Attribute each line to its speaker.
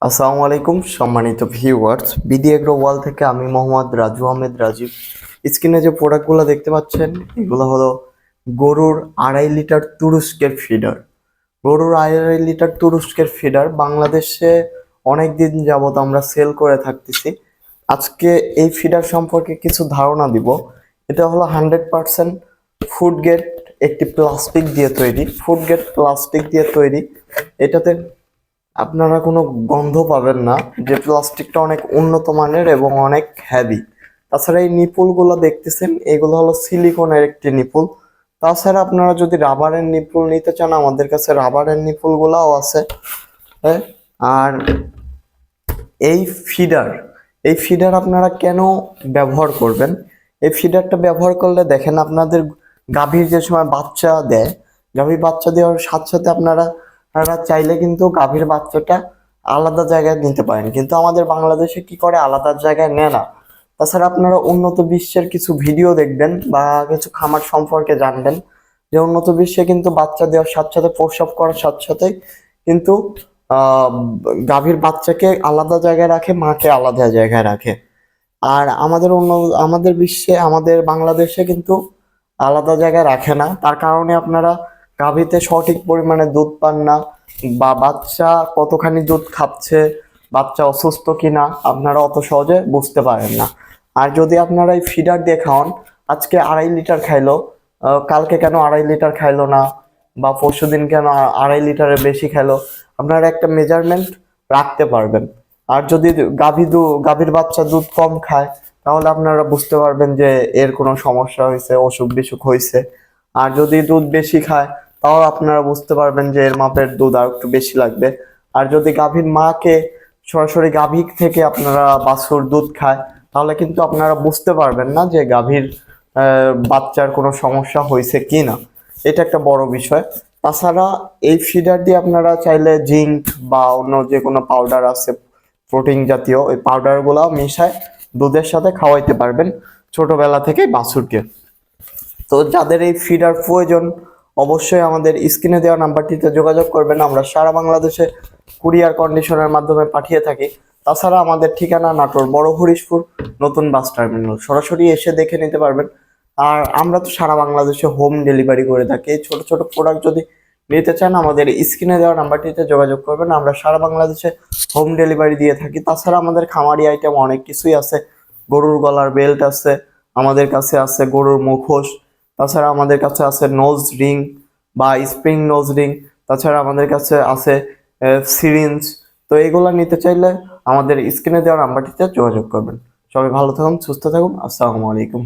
Speaker 1: আসসালামু আলাইকুম সম্মানিত ভিউয়ার্স, বিডি এগ্রো ওয়াল থেকে আমি মোহাম্মদ রাজু আহমেদ রাজীব। স্ক্রিনে যে প্রোডাক্টগুলো দেখতে পাচ্ছেন এগুলো হলো গরুর 2.5 লিটার তুরস্কের ফিডার। গরুর 2.5 লিটার তুরস্কের ফিডার বাংলাদেশে অনেক দিন যাবত আমরা সেল করে থাকতেছি। আজকে এই ফিডার সম্পর্কে কিছু ধারণা দিব। এটা হলো 100% ফুড গ্রেড একটি প্লাস্টিক দিয়ে তৈরি, ফুড গ্রেড প্লাস্টিক দিয়ে তৈরি। এটাতে আপনারা কোনো গন্ধ পাবেন না, যে প্লাস্টিকটা অনেক উন্নত মানের এবং অনেক হেভি। তাছাড়া এই নিপুলগুলো দেখতেছেন এগুলো হলো সিলিকনের একটি নিপুল। তাছাড়া আপনারা যদি রাবারের নিপুল নিতে চান আমাদের কাছে রাবারের নিপুলগুলাও আছে। হ্যাঁ, আর এই ফিডার এই ফিডার আপনারা কেন ব্যবহার করবেন? এই ফিডারটা ব্যবহার করলে দেখেন আপনাদের গাভীর যে সময় বাচ্চা দেয়, গাভীর বাচ্চা দেওয়ার সাথে সাথে আপনারা চাইলে কিন্তু গাভীর বাচ্চাটা আলাদা জায়গায় নিতে পারেন, কিন্তু আমাদের বাংলাদেশে কি করে আলাদা জায়গায় নেয় না। তাছাড়া আপনারা উন্নত বিশ্বের কিছু ভিডিও দেখবেন বা কিছু খামার সম্পর্কে জানবেন যে উন্নত বিশ্বে কিন্তু বাচ্চা দেওয়ার সাথে সাথে প্রসব করার সাথে সাথে কিন্তু আহ গাভীর বাচ্চাকে আলাদা জায়গায় রাখে, মাকে আলাদা জায়গায় রাখে। আর আমাদের বিশ্বে আমাদের বাংলাদেশে কিন্তু আলাদা জায়গায় রাখে না। তার কারণে আপনারা গাভীতে সঠিক পরিমাণে দুধ পান না, বা বাচ্চা কতখানি দুধ খাচ্ছে, বাচ্চা অসুস্থ কিনা আপনারা অত সহজে বুঝতে পারেন না। আর যদি আপনারা এই ফিডার দিয়ে খাওয়ান, আজকে 2.5 লিটার খাইলো, কালকে কেন 2.5 লিটার খাইলো না, বা পরশুদিন কেন 2.5 লিটারের বেশি খাইলো, আপনারা একটা মেজারমেন্ট রাখতে পারবেন। আর যদি গাভীর বাচ্চা দুধ কম খায় তাহলে আপনারা বুঝতে পারবেন যে এর কোনো সমস্যা হয়েছে, অসুখ বিসুখ হয়েছে। আর যদি দুধ বেশি খায় তাও আপনারা বুঝতে পারবেন যে এর মাপের দুধ আর একটু বেশি লাগবে। আর যদি গাভীর মাকে সরাসরি গাভী থেকে আপনারা বাছুর দুধ খায় তাহলে কিন্তু আপনারা বুঝতে পারবেন না যে গাভীর বাচ্চার কোনো সমস্যা হয়েছে কি না। এটা একটা বড় বিষয়। তাছাড়া এই ফিডার দিয়ে আপনারা চাইলে জিঙ্ক বা অন্য যে কোনো পাউডার আছে প্রোটিন জাতীয়, ওই পাউডারগুলো মিশায় দুধের সাথে খাওয়াইতে পারবেন ছোটবেলা থেকে বাছুরকে। তো যাদের এই ফিডার প্রয়োজন অবশ্যই আমাদের স্ক্রিনে দেওয়া নাম্বারটিতে যোগাযোগ করবেন। আমরা সারা বাংলাদেশে কুরিয়ার কন্ডিশনের মাধ্যমে পাঠিয়ে থাকি। তাছাড়া আমাদের ঠিকানা নাটোর বড় হরিশপুর নতুন বাস টার্মিনাল, সরাসরি এসে দেখে নিতে পারবেন। আর আমরা তো সারা বাংলাদেশে হোম ডেলিভারি করে থাকি। এই ছোট ছোট প্রোডাক্ট যদি নিতে চান আমাদের স্ক্রিনে দেওয়া নাম্বারটিতে যোগাযোগ করবেন। আমরা সারা বাংলাদেশে হোম ডেলিভারি দিয়ে থাকি। তাছাড়া আমাদের খামারি আইটেম অনেক কিছুই আছে। গরুর গলার বেল্ট আছে, আমাদের কাছে আছে গরুর মুখোশ, তাছাড়া আমাদের কাছে আছে নোজ রিং বা স্প্রিং নোজ রিং, তাছাড়া আমাদের কাছে আছে সিরিঞ্জ। তো এগুলো নিতে চাইলে আমাদের স্ক্রিনে দেওয়া নাম্বারটিতে যোগাযোগ করবেন। সবাই ভালো থাকুন, সুস্থ থাকুন, আসসালামু আলাইকুম।